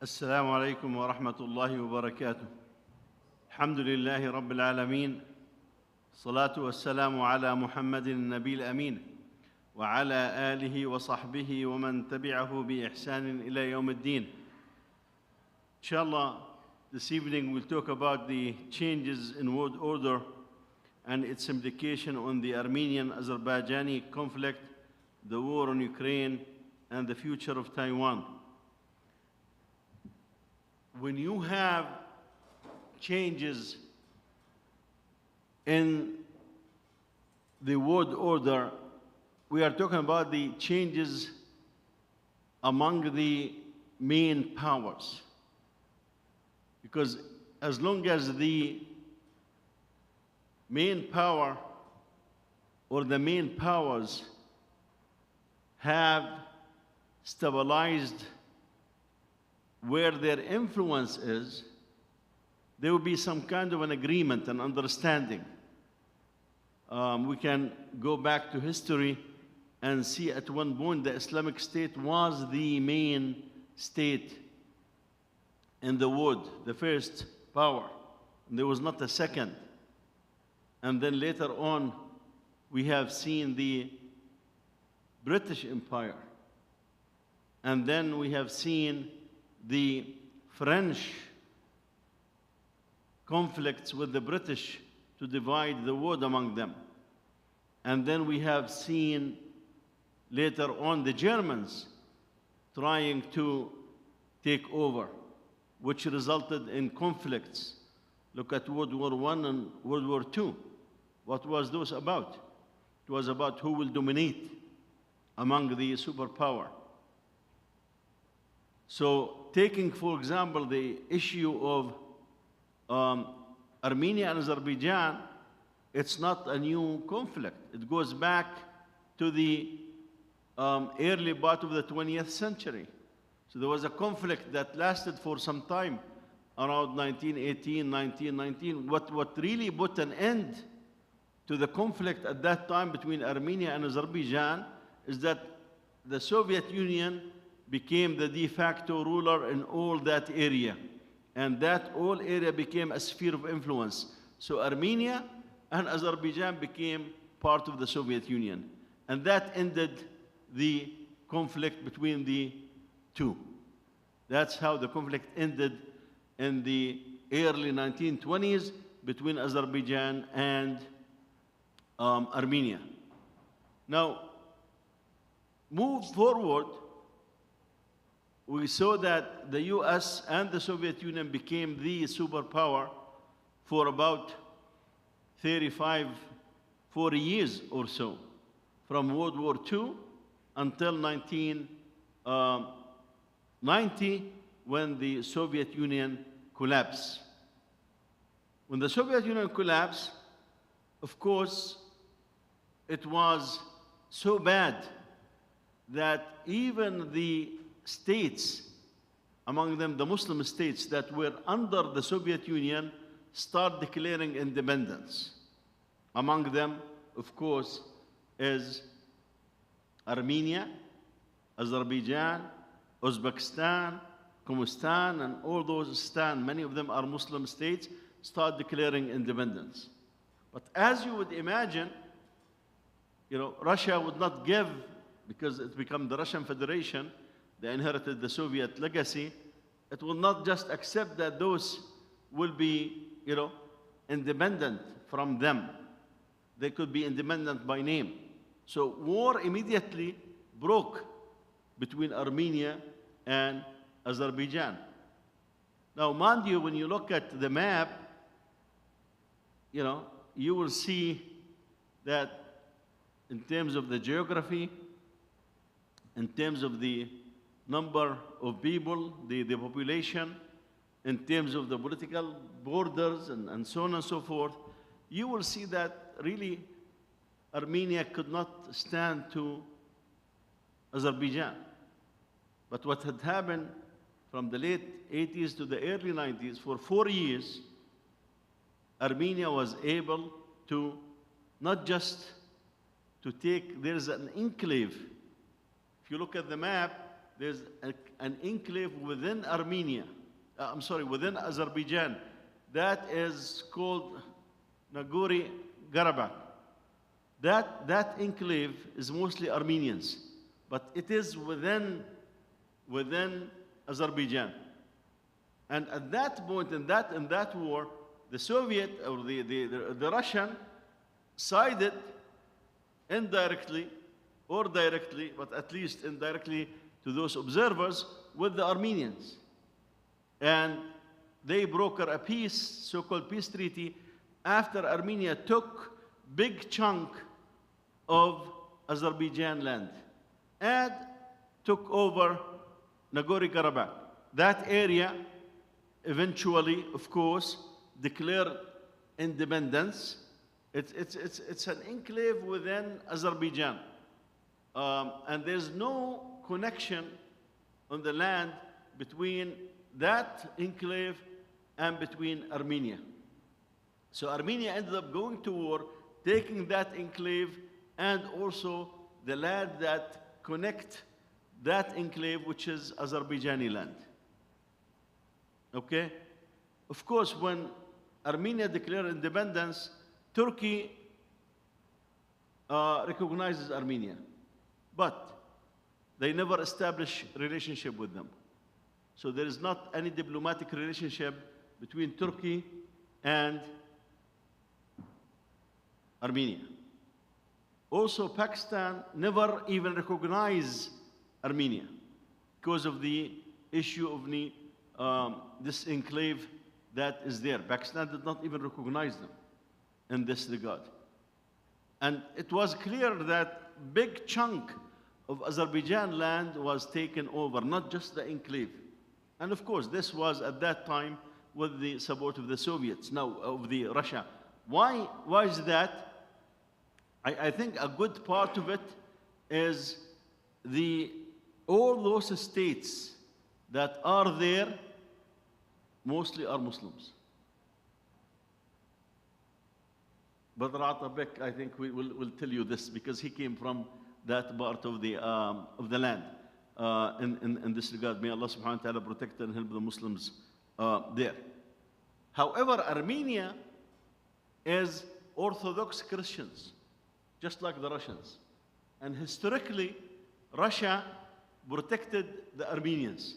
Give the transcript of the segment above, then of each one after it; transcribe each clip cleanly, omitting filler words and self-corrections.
السلام عليكم ورحمة الله وبركاته. الحمد لله رب العالمين. الصلاة والسلام على محمد النبي الأمين وعلى آله وصحبه ومن تبعه بإحسان إلى يوم الدين. Inshallah, this evening we'll talk about the changes in world order and its implication on the Armenian-Azerbaijani conflict, the war in Ukraine, and the future of Taiwan. When you have changes in the world order, we are talking about the changes among the main powers. Because as long as the main power or the main powers have stabilized where their influence is, there will be some kind of an agreement and understanding. We can go back to history and see at one point the Islamic State was the main state in the world, the first power. And there was not a second. And then later on, we have seen the British Empire. And then we have seen the French conflicts with the British to divide the world among them. And then we have seen later on the Germans trying to take over, which resulted in conflicts. Look at World War I and World War II. What was those about? It was about who will dominate among the superpower. So taking, for example, the issue of Armenia and Azerbaijan, it's not a new conflict. It goes back to the early part of the 20th century. So there was a conflict that lasted for some time, around 1918, 1919. What really put an end to the conflict at that time between Armenia and Azerbaijan is that the Soviet Union became the de facto ruler in all that area. And that whole area became a sphere of influence. So Armenia and Azerbaijan became part of the Soviet Union. And that ended the conflict between the two. That's how the conflict ended in the early 1920s between Azerbaijan and Armenia. Now, move forward, we saw that the US and the Soviet Union became the superpower for about 35, 40 years or so, from World War II until 1990, when the Soviet Union collapsed. When the Soviet Union collapsed, of course, it was so bad that even the states, among them the Muslim states that were under the Soviet Union, start declaring independence. Among them, of course, is Armenia, Azerbaijan, Uzbekistan, Kyrgyzstan, and all those stan, many of them are Muslim states, start declaring independence. But as you would imagine, Russia would not give, because it became the Russian Federation. They inherited the Soviet legacy. It will not just accept that those will be, independent from them. They could be independent by name. So war immediately broke between Armenia and Azerbaijan. Now, mind you, when you look at the map, you will see that in terms of the geography, in terms of the number of people, the population, in terms of the political borders and so on and so forth, you will see that really Armenia could not stand to Azerbaijan. But what had happened from the late 80s to the early 90s, for 4 years, Armenia was able to not just to take, there's an enclave. If you look at the map, there's an enclave within Armenia, within Azerbaijan, that is called Nagorno-Karabakh. That enclave is mostly Armenians, but it is within Azerbaijan. And at that point, in that war, the Soviet or the Russian sided indirectly or directly, but at least indirectly to those observers, with the Armenians. And they brokered a peace, so-called peace treaty, after Armenia took big chunk of Azerbaijan land and took over Nagorno-Karabakh. That area eventually, of course, declared independence. It's an enclave within Azerbaijan. And there's no connection on the land between that enclave and between Armenia. So Armenia ended up going to war, taking that enclave and also the land that connect that enclave, which is Azerbaijani land. Okay? Of course, when Armenia declared independence, Turkey recognizes Armenia, but they never established relationship with them. So there is not any diplomatic relationship between Turkey and Armenia. Also, Pakistan never even recognized Armenia because of the issue of this enclave that is there. Pakistan did not even recognize them in this regard. And it was clear that big chunk of Azerbaijan land was taken over, not just the enclave. And of course, this was at that time with the support of the Soviets, now of the Russia. Why is that? I think a good part of it is all those states that are there mostly are Muslims. Brother Atabek, I think will tell you this because he came from that part of the land. In this regard, may Allah subhanahu wa ta'ala protect and help the Muslims there. However, Armenia is Orthodox Christians, just like the Russians. And historically, Russia protected the Armenians.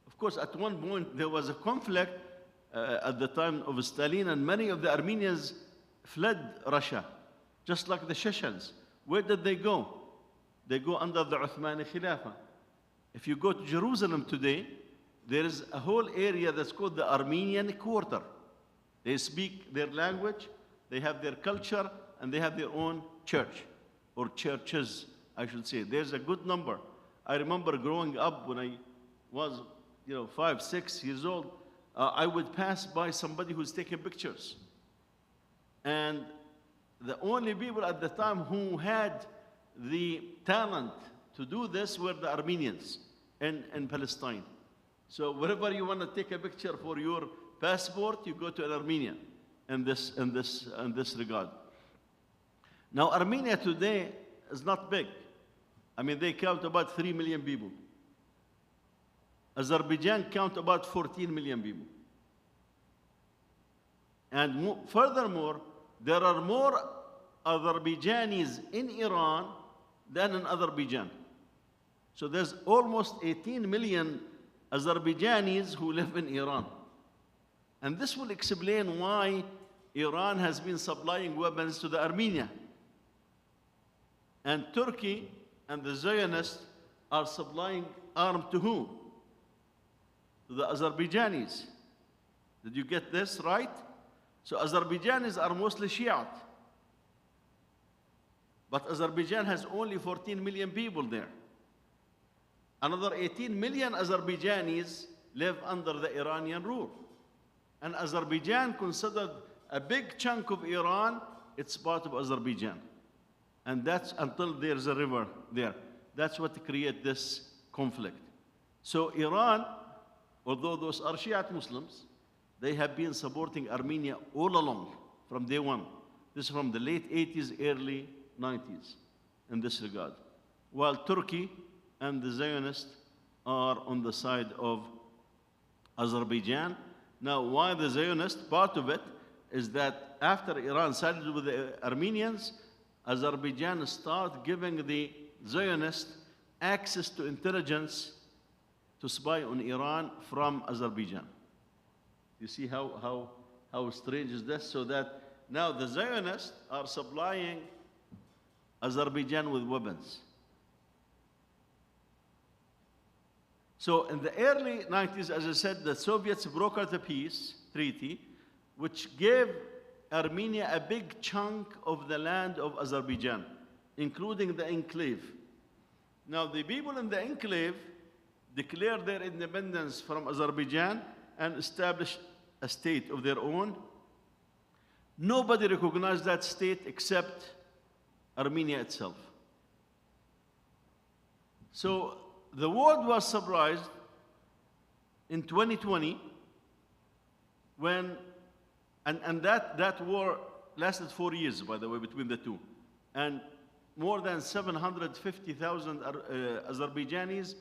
Of course, at one point, there was a conflict at the time of Stalin, and many of the Armenians fled Russia, just like the Chechens. Where did they go? They go under the Uthmani Khilafah. If you go to Jerusalem today, there is a whole area that's called the Armenian Quarter. They speak their language, they have their culture, and they have their own church, or churches, I should say. There's a good number. I remember growing up when I was 5, 6 years old, I would pass by somebody who's taking pictures. And the only people at the time who had the talent to do this were the Armenians in Palestine. So wherever you want to take a picture for your passport, you go to an Armenian in this regard. Now, Armenia today is not big. I mean, they count about 3 million people. Azerbaijan count about 14 million people. And furthermore, there are more Azerbaijanis in Iran than in Azerbaijan. So there's almost 18 million Azerbaijanis who live in Iran. And this will explain why Iran has been supplying weapons to the Armenia. And Turkey and the Zionists are supplying arms to whom? To the Azerbaijanis. Did you get this right? So Azerbaijanis are mostly Shiite. But Azerbaijan has only 14 million people there. Another 18 million Azerbaijanis live under the Iranian rule. And Azerbaijan, considered a big chunk of Iran, it's part of Azerbaijan. And that's until there's a river there. That's what creates this conflict. So Iran, although those are Shiite Muslims, they have been supporting Armenia all along, from day one. This is from the late 80s, early 90s, in this regard. While Turkey and the Zionists are on the side of Azerbaijan. Now, why the Zionist? Part of it is that after Iran sided with the Armenians, Azerbaijan started giving the Zionists access to intelligence to spy on Iran from Azerbaijan. You see how strange is this? So that now the Zionists are supplying Azerbaijan with weapons. So in the early 90s, as I said, the Soviets brokered a peace treaty which gave Armenia a big chunk of the land of Azerbaijan, including the enclave. Now, the people in the enclave declared their independence from Azerbaijan and established a state of their own. Nobody recognized that state except Armenia itself. So the world was surprised in 2020 when, and that war lasted 4 years, by the way, between the two. And more than 750,000 Azerbaijanis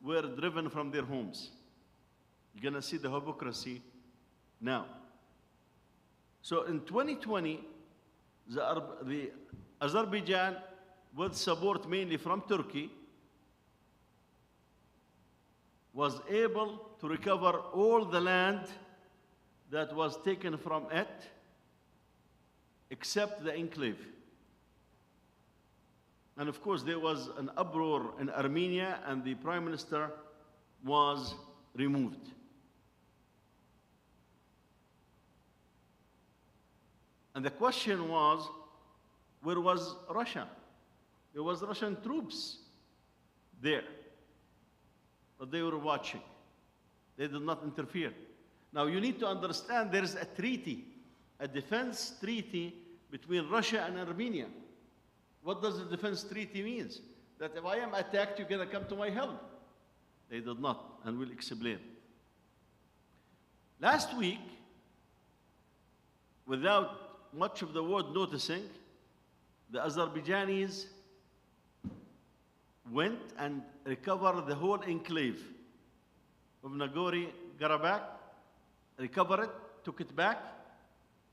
were driven from their homes. You're gonna see the hypocrisy now. So in 2020, the Azerbaijan, with support mainly from Turkey, was able to recover all the land that was taken from it, except the enclave. And of course, there was an uproar in Armenia, and the prime minister was removed. And the question was, where was Russia? There was Russian troops there, but they were watching. They did not interfere. Now, you need to understand there is a treaty, a defense treaty between Russia and Armenia. What does the defense treaty mean? That if I am attacked, you're going to come to my help. They did not, and we'll explain. Last week, without much of the world noticing, the Azerbaijanis went and recovered the whole enclave of Nagorno-Karabakh, recovered it, took it back,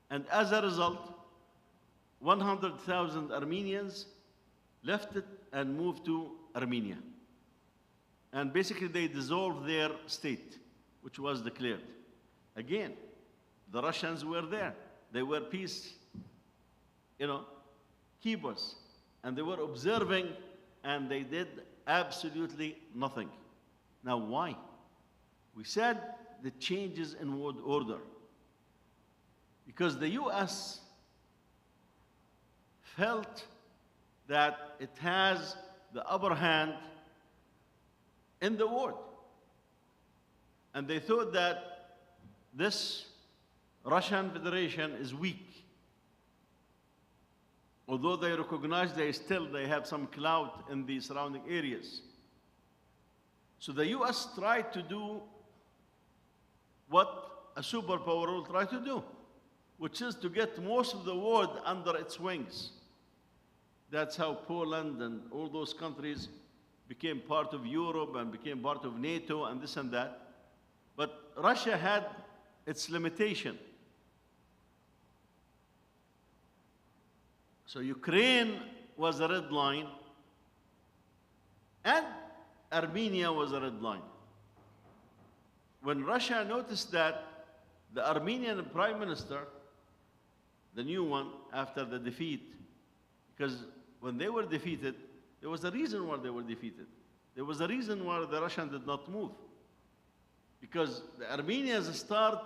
and as a result, 100,000 Armenians left it and moved to Armenia. And basically they dissolved their state, which was declared. Again, the Russians were there. They were peace, keepers. And they were observing, and they did absolutely nothing. Now, why? We said the changes in world order. Because the US felt that it has the upper hand in the world. And they thought that this Russian Federation is weak. Although they recognize they have some clout in the surrounding areas. So the US tried to do what a superpower will try to do, which is to get most of the world under its wings. That's how Poland and all those countries became part of Europe and became part of NATO and this and that. But Russia had its limitation. So Ukraine was a red line, and Armenia was a red line. When Russia noticed that the Armenian prime minister, the new one after the defeat, because when they were defeated, there was a reason why they were defeated. There was a reason why the Russians did not move. Because the Armenians start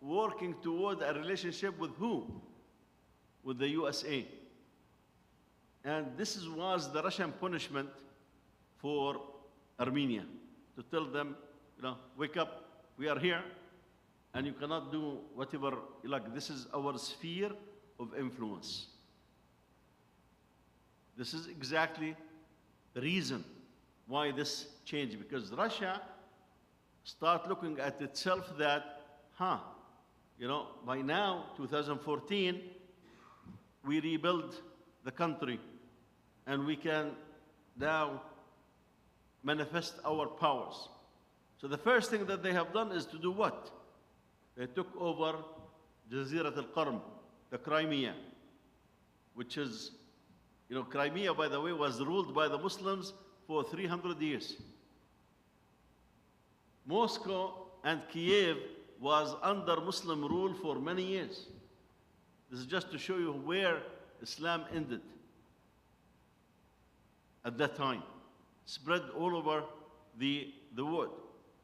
working toward a relationship with who? With the USA. And this was the Russian punishment for Armenia, to tell them, wake up, we are here, and you cannot do whatever you like. This is our sphere of influence. This is exactly the reason why this changed, because Russia started looking at itself that, by now, 2014, we rebuild the country, and we can now manifest our powers. So the first thing that they have done is to do what? They took over Jazirat al-Qarm, the Crimea, which is, Crimea, by the way, was ruled by the Muslims for 300 years. Moscow and Kiev was under Muslim rule for many years. This is just to show you where Islam ended at that time, spread all over the world.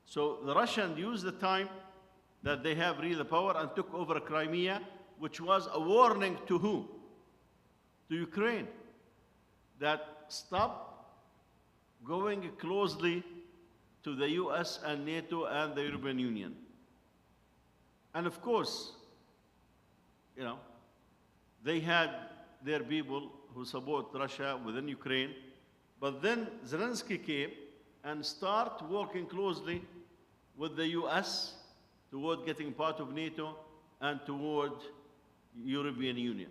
So the Russians used the time that they have really the power and took over Crimea, which was a warning to who? To Ukraine, that stop going closely to the US and NATO and the European Union. And of course, they had their people who support Russia within Ukraine, but then Zelensky came and started working closely with the US toward getting part of NATO and toward European Union.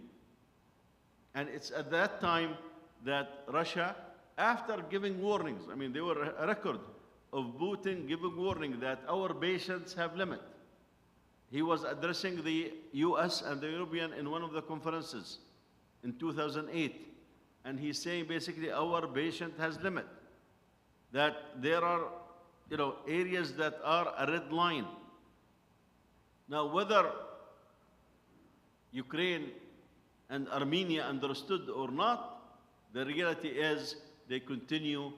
And it's at that time that Russia, after giving warnings, they were a record of Putin giving warning that our patience have limit. He was addressing the US and the European in one of the conferences in 2008. And he's saying basically our patient has limit. That there are, areas that are a red line. Now, whether Ukraine and Armenia understood or not, the reality is they continue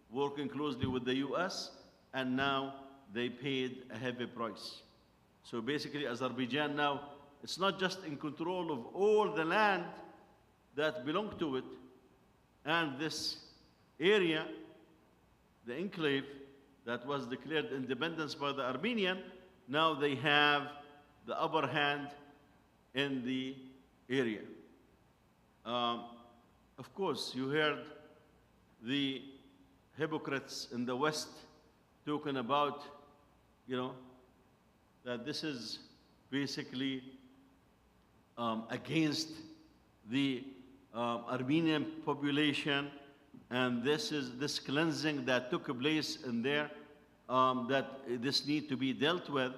working closely with the US, and now they paid a heavy price. So basically, Azerbaijan now, it's not just in control of all the land that belong to it, and this area, the enclave that was declared independence by the Armenian, now they have the upper hand in the area. Of course, you heard the hypocrites in the West talking about, that this is basically against the Armenian population, and this cleansing that took place in there, that this need to be dealt with,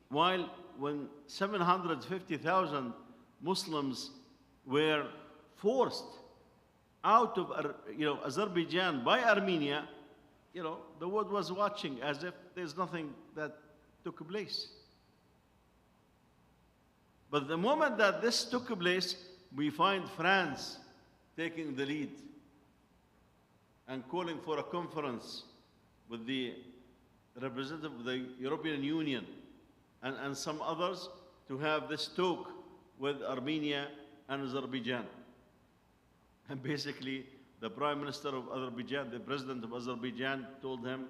while when 750,000 Muslims were forced out of Azerbaijan by Armenia, the world was watching as if there's nothing that took place. But the moment that this took place, we find France taking the lead and calling for a conference with the representative of the European Union and some others to have this talk with Armenia and Azerbaijan. And basically, the Prime Minister of Azerbaijan, the President of Azerbaijan, told him,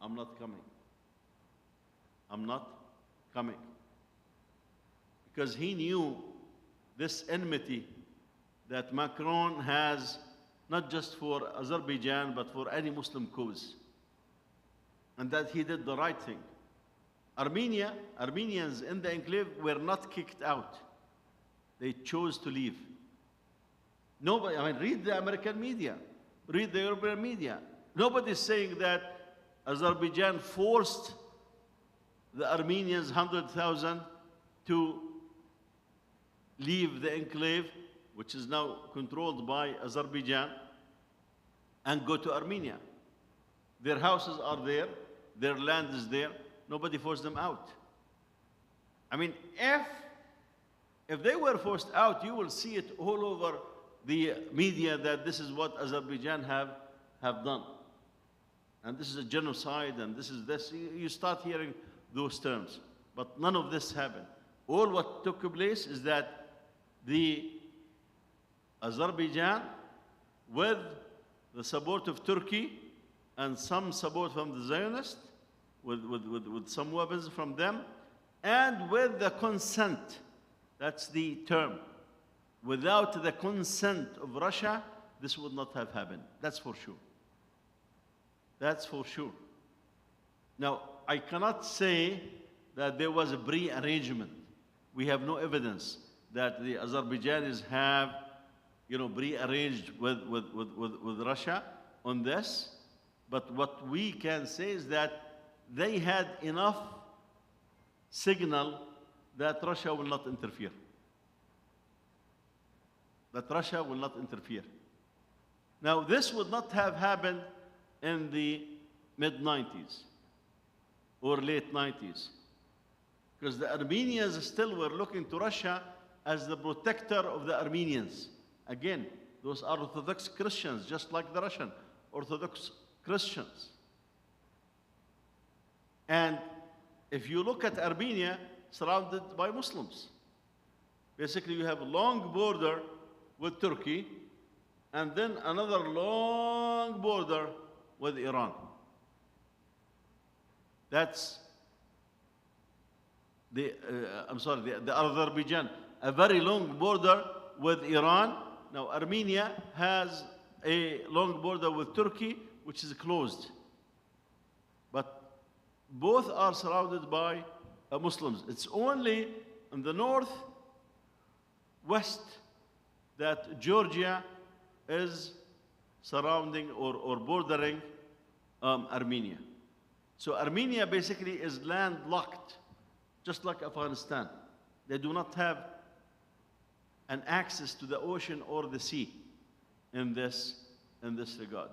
I'm not coming. I'm not coming. Because he knew this enmity that Macron has, not just for Azerbaijan, but for any Muslim cause. And that he did the right thing. Armenians in the enclave were not kicked out. They chose to leave. Nobody, read the American media, read the European media. Nobody is saying that Azerbaijan forced the Armenians, 100,000, to leave the enclave, which is now controlled by Azerbaijan, and go to Armenia. Their houses are there, their land is there, nobody forced them out. If they were forced out, you will see it all over the media that this is what Azerbaijan have done. And this is a genocide, and this is this. You start hearing those terms. But none of this happened. All what took place is that the Azerbaijan, with the support of Turkey and some support from the Zionists, with some weapons from them, and with the consent, that's the term. Without the consent of Russia, this would not have happened. That's for sure. That's for sure. Now, I cannot say that there was a pre-arrangement. We have no evidence that the Azerbaijanis have, pre-arranged with Russia on this. But what we can say is that they had enough signal that Russia will not interfere. That Russia will not interfere. Now, this would not have happened in the mid-90s or late 90s, because the Armenians still were looking to Russia as the protector of the Armenians. Again, those are Orthodox Christians, just like the Russian Orthodox Christians. And if you look at Armenia, surrounded by Muslims. Basically, you have a long border with Turkey, and then another long border with Iran. That's the Azerbaijan, a very long border with Iran. Now, Armenia has a long border with Turkey, which is closed. But both are surrounded by Muslims. It's only in the northwest that Georgia is surrounding or bordering Armenia. So Armenia basically is landlocked, just like Afghanistan. They do not have an access to the ocean or the sea in this regard.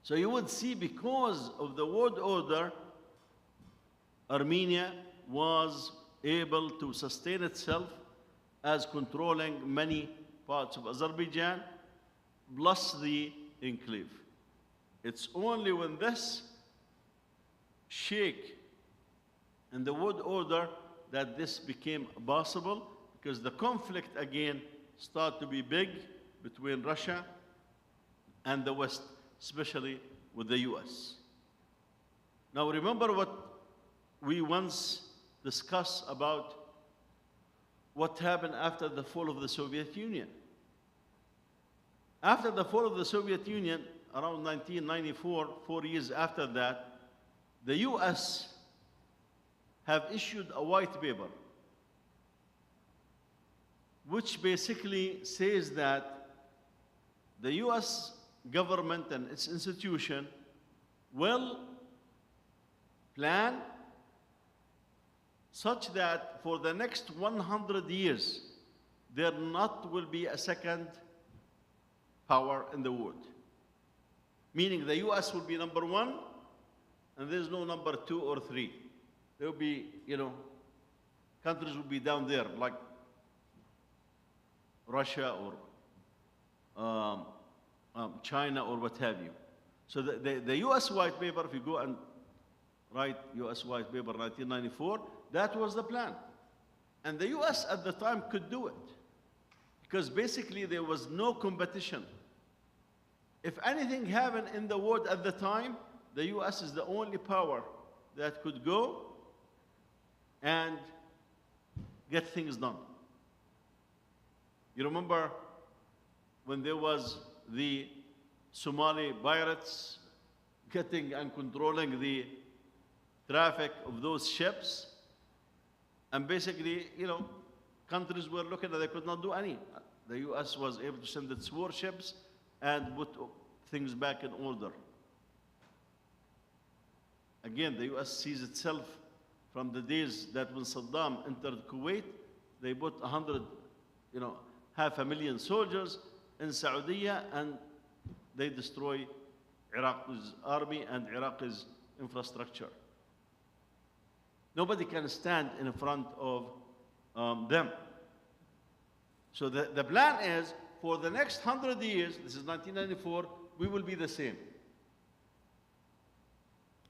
So you would see, because of the world order, Armenia was able to sustain itself as controlling many parts of Azerbaijan, plus the enclave. It's only when this shake in the world order that this became possible, because the conflict again started to be big between Russia and the West, especially with the US. Now, remember what we once discussed about what happened after the fall of the Soviet Union. After the fall of the Soviet Union, around 1994, 4 years after that, the US have issued a white paper which basically says that the US government and its institution will plan such that for the next 100 years, there not will be a second power in the world. Meaning the US will be number one, and there's no number 2 or 3. There will be, countries will be down there, like Russia or China or what have you. So the US white paper, if you go and write US white paper 1994, that was the plan. And the US at the time could do it, because basically there was no competition. If anything happened in the world at the time, the US is the only power that could go and get things done. You remember when there was the Somali pirates getting and controlling the traffic of those ships? And basically, countries were looking and they could not do any. The US was able to send its warships and put things back in order. Again, the US sees itself from the days that when Saddam entered Kuwait, they put 500,000 soldiers in Saudi, and they destroy Iraq's army and Iraq's infrastructure. Nobody can stand in front of them. So the plan is, for the next 100 years, this is 1994, we will be the same.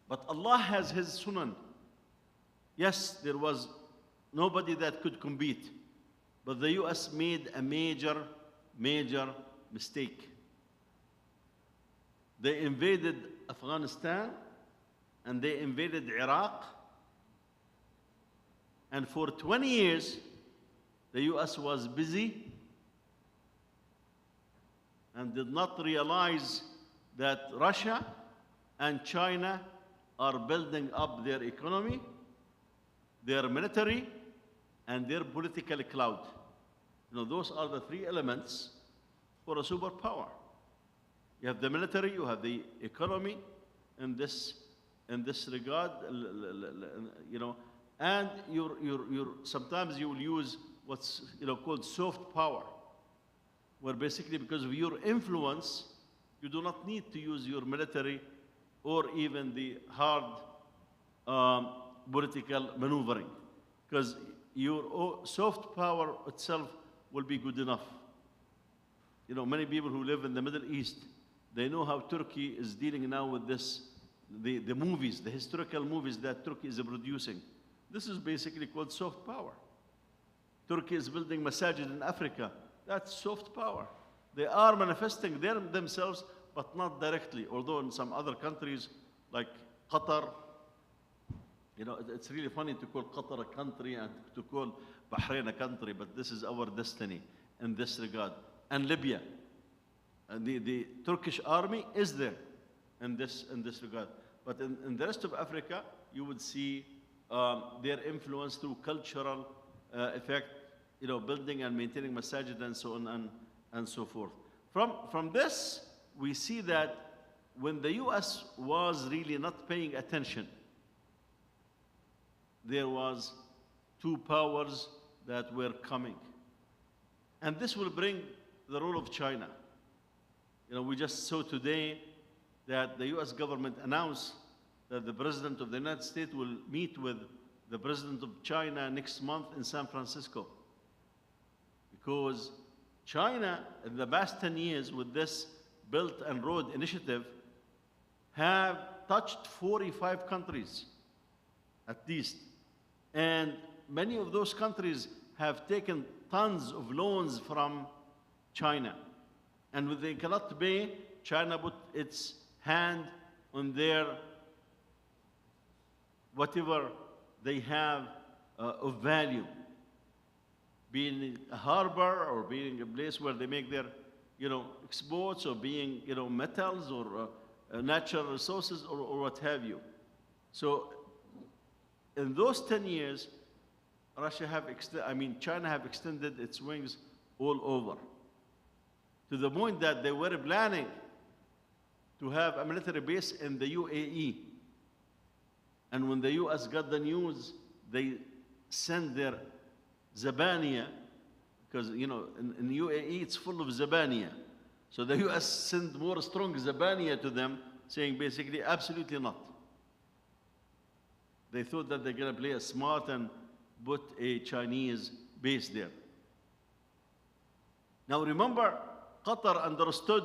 But Allah has His sunan. Yes, there was nobody that could compete, but the US made a major mistake. They invaded Afghanistan and they invaded Iraq, and for 20 years, the US was busy and did not realize that Russia and China are building up their economy, their military, and their political clout. Those are the 3 elements for a superpower. You have the military, you have the economy in this in this regard, you know, and sometimes you will use what's called soft power, where basically because of your influence, you do not need to use your military or even the hard political maneuvering, because your soft power itself will be good enough. You know, many people who live in the Middle East, they know how Turkey is dealing now with this, the movies, the historical movies that Turkey is producing. This is basically called soft power. Turkey is building masajid in Africa. That's soft power. They are manifesting themselves, but not directly. Although in some other countries, like Qatar, you know, it's really funny to call Qatar a country and to call Bahrain a country, but this is our destiny in this regard. And Libya, and the Turkish army is there in this regard. But in the rest of Africa, you would see their influence through cultural effect, you know, building and maintaining masajid and so on and so forth. From this, we see that when the US was really not paying attention, there was two powers that were coming. And this will bring the role of China. You know, we just saw today that the US government announced that the President of the United States will meet with the President of China next month in San Francisco. Because China, in the past 10 years with this Belt and Road Initiative, have touched 45 countries, at least. And many of those countries have taken tons of loans from China. And when they cannot pay, China put its hand on their whatever they have of value, being a harbor or being a place where they make their, you know, exports, or being, you know, metals or natural resources or what have you. So in those 10 years, China have extended its wings all over, to the point that they were planning to have a military base in the UAE. And when the US got the news, they sent their Zabania, because, you know, in UAE it's full of Zabania. So the US sent more strong Zabania to them, saying basically, absolutely not. They thought that they're going to play smart and put a Chinese base there. Now remember, Qatar understood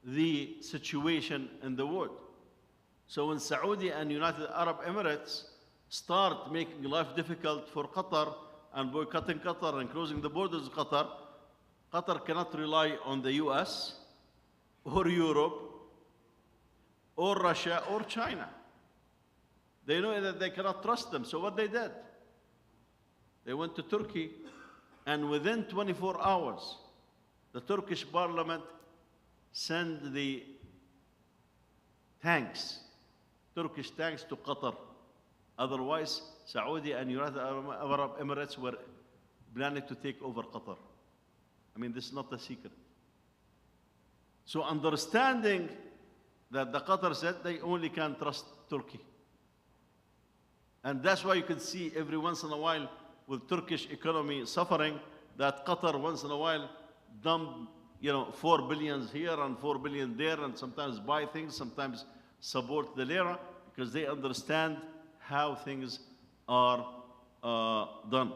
the situation in the world. So when Saudi and United Arab Emirates start making life difficult for Qatar and boycotting Qatar and closing the borders of Qatar, Qatar cannot rely on the US or Europe or Russia or China. They know that they cannot trust them. So what they did, they went to Turkey, and within 24 hours, the Turkish parliament sent the tanks, Turkish tanks, to Qatar. Otherwise, Saudi and United Arab Emirates were planning to take over Qatar. I mean, this is not a secret. So understanding that the Qatar said they only can trust Turkey. And that's why you can see every once in a while, with Turkish economy suffering, that Qatar once in a while dump, you know, 4 billion here and 4 billion there, and sometimes buy things, sometimes support the lira, because they understand how things are done.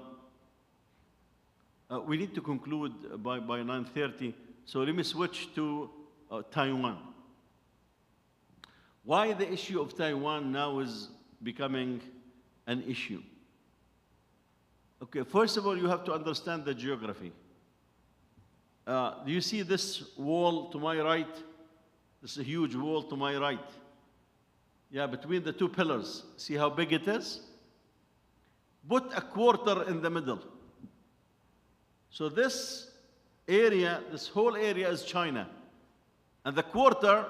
We need to conclude by 9:30, so let me switch to Taiwan. Why the issue of Taiwan now is becoming an issue? Okay, first of all, you have to understand the geography. Do you see this wall to my right? This is a huge wall to my right. Yeah, between the two pillars. See how big it is? Put a quarter in the middle. So this area, this whole area is China. And the quarter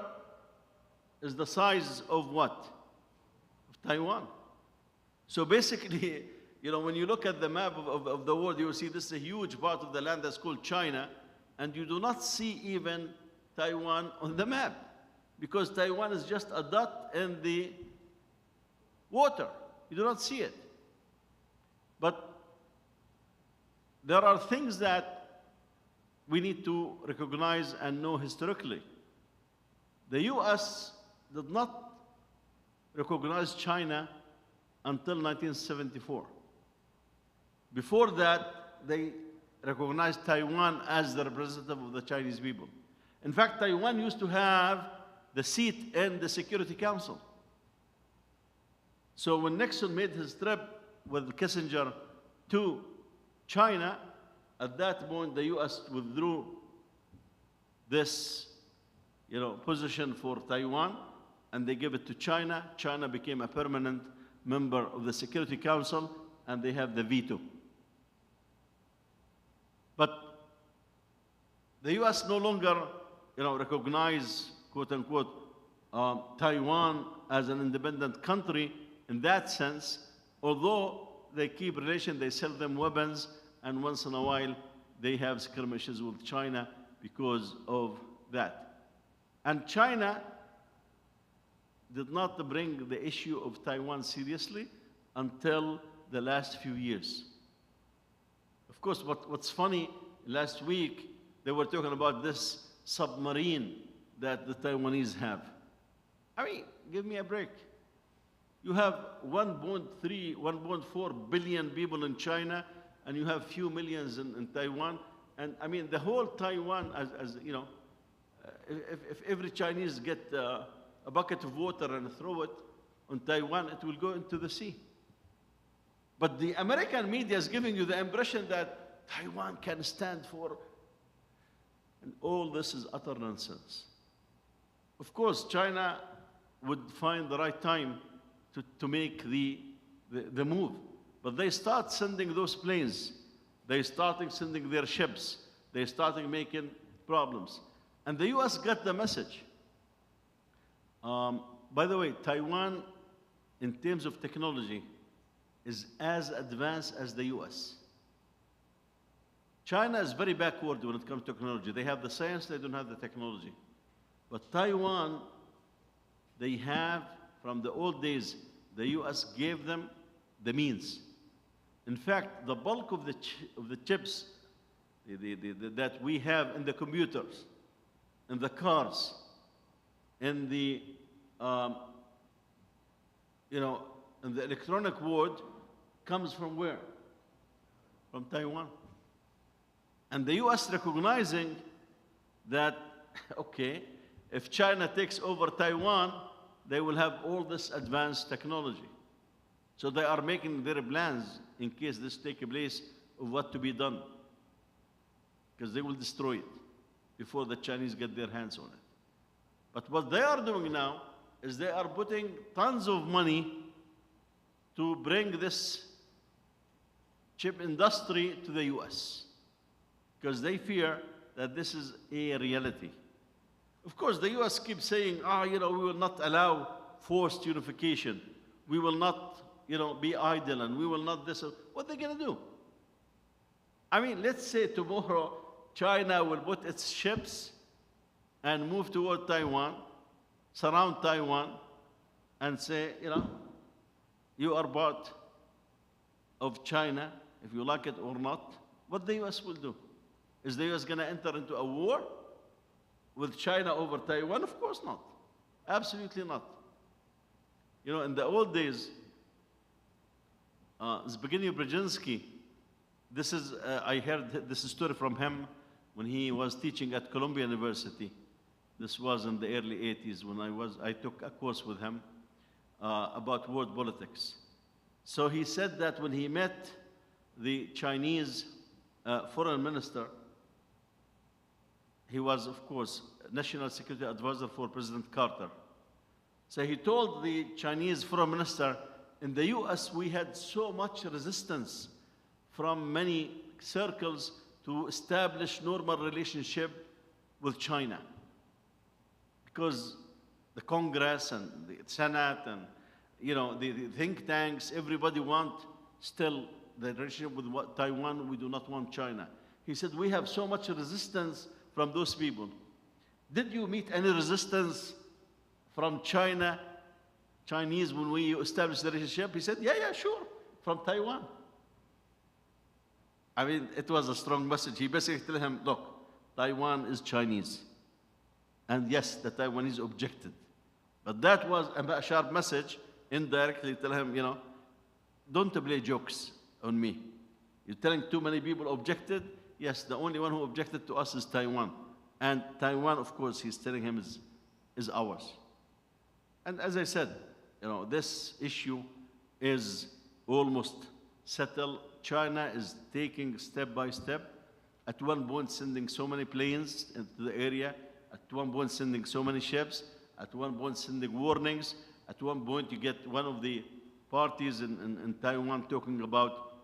is the size of what? Of Taiwan. So basically, you know, when you look at the map of the world, you will see this is a huge part of the land that's called China, and you do not see even Taiwan on the map. because Taiwan is just a dot in the water. You do not see it. But there are things that we need to recognize and know historically. The US did not recognize China until 1974. Before that, they recognized Taiwan as the representative of the Chinese people. In fact, Taiwan used to have the seat in the Security Council. So when Nixon made his trip with Kissinger to China, at that point the US withdrew this position for Taiwan, and they gave it to China. China became a permanent member of the Security Council, and they have the veto. But the US no longer recognize, quote unquote, Taiwan as an independent country in that sense, although they keep relations, they sell them weapons, and once in a while they have skirmishes with China because of that. And China did not bring the issue of Taiwan seriously until the last few years. Of course, what's funny, last week they were talking about this submarine that the Taiwanese have. I mean, give me a break. You have 1.3, 1.4 billion people in China, and you have few millions in Taiwan. And I mean, the whole Taiwan, as you know, if every Chinese get a bucket of water and throw it on Taiwan, it will go into the sea. But the American media is giving you the impression that Taiwan can stand for, and all this is utter nonsense. Of course, China would find the right time to make the move. But they start sending those planes. They started sending their ships. They started making problems. And the US got the message. By the way, Taiwan, in terms of technology, is as advanced as the US. China is very backward when it comes to technology. They have the science, they don't have the technology. But Taiwan, they have, from the old days, the US gave them the means. In fact, the bulk of the chips that we have in the computers, in the cars, in the in the electronic world, comes from where? From Taiwan. And the US recognizing that, okay, if China takes over Taiwan, they will have all this advanced technology. So they are making their plans in case this takes place of what to be done, because they will destroy it before the Chinese get their hands on it. But what they are doing now is they are putting tons of money to bring this chip industry to the US, because they fear that this is a reality. Of course, the US keeps saying, we will not allow forced unification. We will not, be idle, and we will not this. What are they going to do? I mean, let's say tomorrow China will put its ships and move toward Taiwan, surround Taiwan, and say, you are part of China, if you like it or not. What the US will do? Is the US going to enter into a war with China over Taiwan? Of course not. Absolutely not. In the old days, Zbigniew Brzezinski, I heard this story from him when he was teaching at Columbia University. This was in the early 80s when I took a course with him about world politics. So he said that when he met the Chinese foreign minister, he was, of course, National Security Advisor for President Carter. So he told the Chinese foreign minister, in the US, we had so much resistance from many circles to establish normal relationship with China, because the Congress and the Senate and the think tanks, everybody want still the relationship with Taiwan. We do not want China. He said, we have so much resistance from those people. Did you meet any resistance from Chinese, when we established the relationship, he said, yeah, yeah, sure, from Taiwan. I mean, it was a strong message. He basically told him, look, Taiwan is Chinese. And yes, the Taiwanese objected. But that was a sharp message, indirectly tell him, you know, don't play jokes on me. You're telling too many people objected. Yes, the only one who objected to us is Taiwan. And Taiwan, of course, he's telling him is ours. And as I said, you know, this issue is almost settled. China is taking step by step. At one point, sending so many planes into the area. At one point, sending so many ships. At one point, sending warnings. At one point, you get one of the parties in Taiwan talking about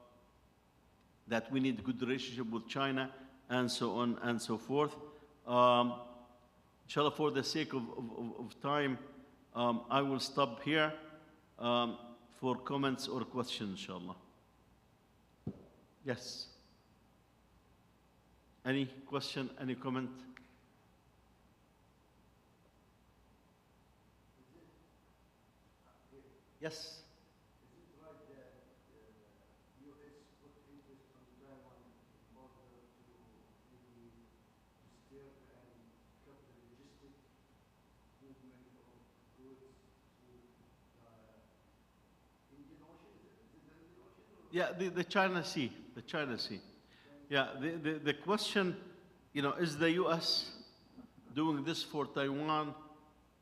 that we need a good relationship with China, and so on and so forth. Inshallah, for the sake of time, I will stop here for comments or questions, inshallah. Yes. Any question, any comment? Yes. Is it right that the U.S. put interest on Taiwan in order to maybe disturb and cut the logistic movement of goods to Indian Ocean? Is it the Indian Ocean? Or Yeah, the China Sea, the China Sea. Yeah, the question, you know, is the U.S. doing this for Taiwan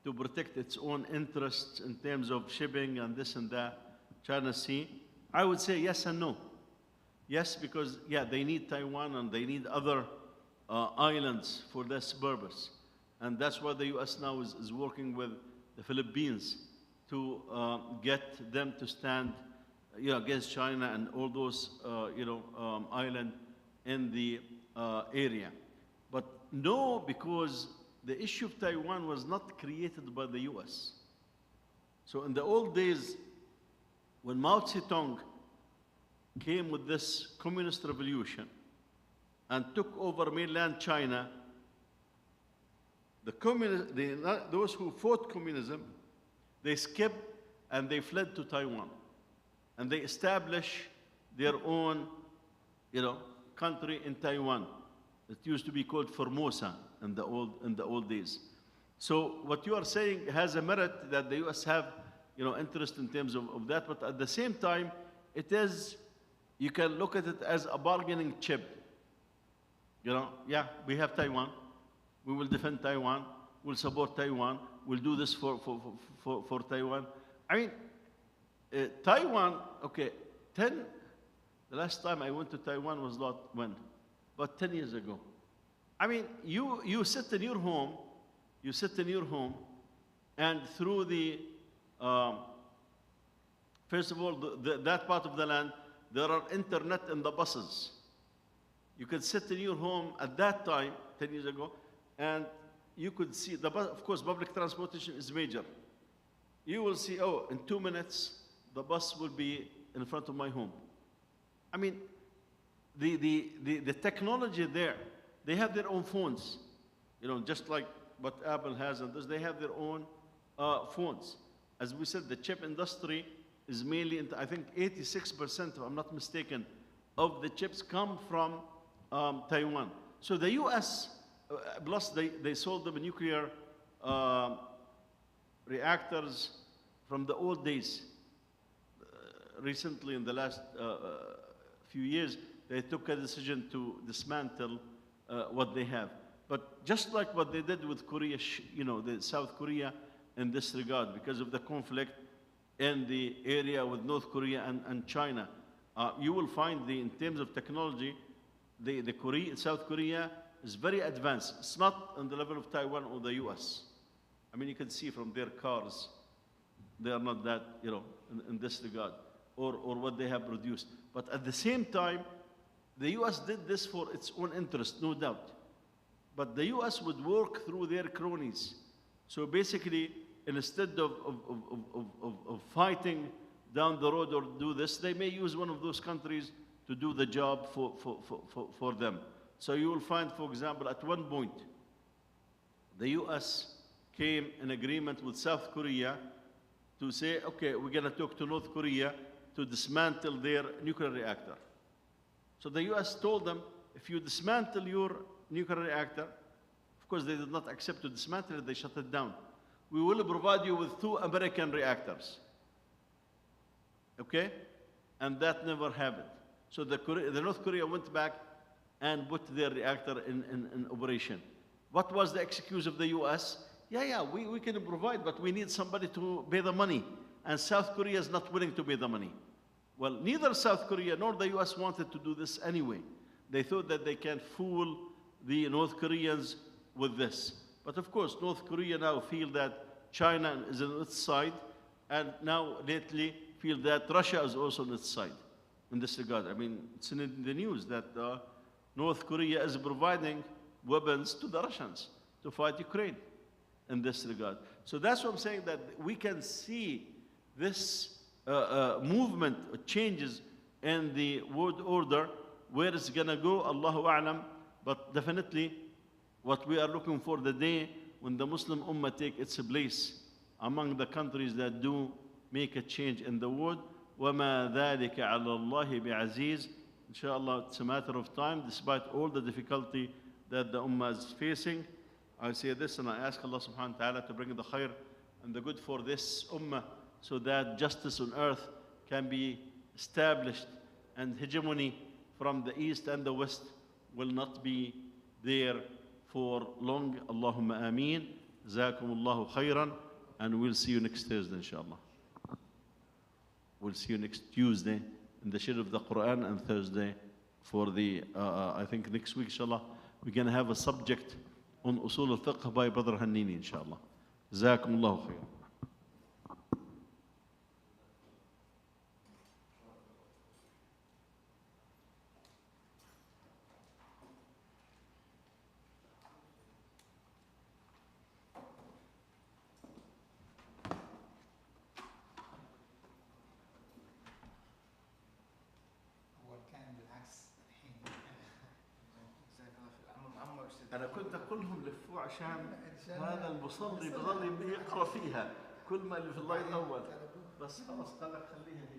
to protect its own interests in terms of shipping and this and that, China Sea? I would say yes and no. Yes, because, yeah, they need Taiwan and they need other islands for this purpose. And that's why the U.S. now is working with the Philippines to get them to stand, you know, against China and all those, islands in the area. But no, because the issue of Taiwan was not created by the U.S. So in the old days, when Mao Zedong came with this communist revolution and took over mainland China, those who fought communism, they skipped and they fled to Taiwan. And they established their own, country in Taiwan. It used to be called Formosa in the old days. So what you are saying has a merit that the U.S. have, interest in terms of that. But at the same time, it is, you can look at it as a bargaining chip. Yeah, we have Taiwan. We will defend Taiwan. We'll support Taiwan. We'll do this for Taiwan. I mean, Taiwan, okay, the last time I went to Taiwan was not when? About 10 years ago. I mean, you sit in your home, and through the, first of all, that part of the land, there are internet in the buses. You could sit in your home at that time, 10 years ago, and you could see, of course, public transportation is major. You will see, oh, in 2 minutes, the bus will be in front of my home. I mean, the technology there, they have their own phones, just like what Apple has and this, they have their own phones. As we said, the chip industry is mainly, I think 86%, if I'm not mistaken, of the chips come from Taiwan. So the US, plus they sold them nuclear reactors from the old days. Recently, in the last few years, they took a decision to dismantle what they have. But just like what they did with Korea, the South Korea in this regard, because of the conflict in the area with North Korea and China, you will find in terms of technology, South Korea is very advanced. It's not on the level of Taiwan or the US. I mean, you can see from their cars, they are not that, in this regard, or what they have produced. But at the same time, the US did this for its own interest, no doubt. But the US would work through their cronies. So basically, instead of fighting down the road or do this, they may use one of those countries to do the job for them. So you will find, for example, at one point, the US came in agreement with South Korea to say, okay, we're going to talk to North Korea to dismantle their nuclear reactor. So the US told them, if you dismantle your nuclear reactor, of course they did not accept to dismantle it, they shut it down. We will provide you with 2 American reactors. Okay? And that never happened. So the North Korea went back and put their reactor in operation. What was the excuse of the US? Yeah, we can provide, but we need somebody to pay the money. And South Korea is not willing to pay the money. Well, neither South Korea nor the US wanted to do this anyway. They thought that they can fool the North Koreans with this. But of course, North Korea now feel that China is on its side, and now lately feel that Russia is also on its side in this regard. I mean, it's in the news that North Korea is providing weapons to the Russians to fight Ukraine in this regard. So that's what I'm saying, that we can see this movement, changes in the world order. Where it's going to go, Allahu A'lam. But definitely, what we are looking for, the day when the Muslim Ummah take its place among the countries that do make a change in the world. وَمَا ذَلِكَ عَلَى اللَّهِ بِعَزِيزٍ. Inshallah, it's a matter of time, despite all the difficulty that the Ummah is facing. I say this and I ask Allah subhanahu wa ta'ala to bring the khair and the good for this Ummah, so that justice on earth can be established and hegemony from the east and the west will not be there for long. Allahumma ameen. Jazakumullahu khairan. And we'll see you next Thursday, inshallah. We'll see you next Tuesday in the shade of the Quran, and Thursday for the, I think next week, inshallah, we're going to have a subject on Usul al-Fiqh by Brother Hannini, inshallah. Jazakumullahu khairan. أنا كنت أقول لهم لفوا عشان هذا المصلي بظل يقرأ فيها كل ما اللي في الله الأول، بس خلاص قال لك خليها.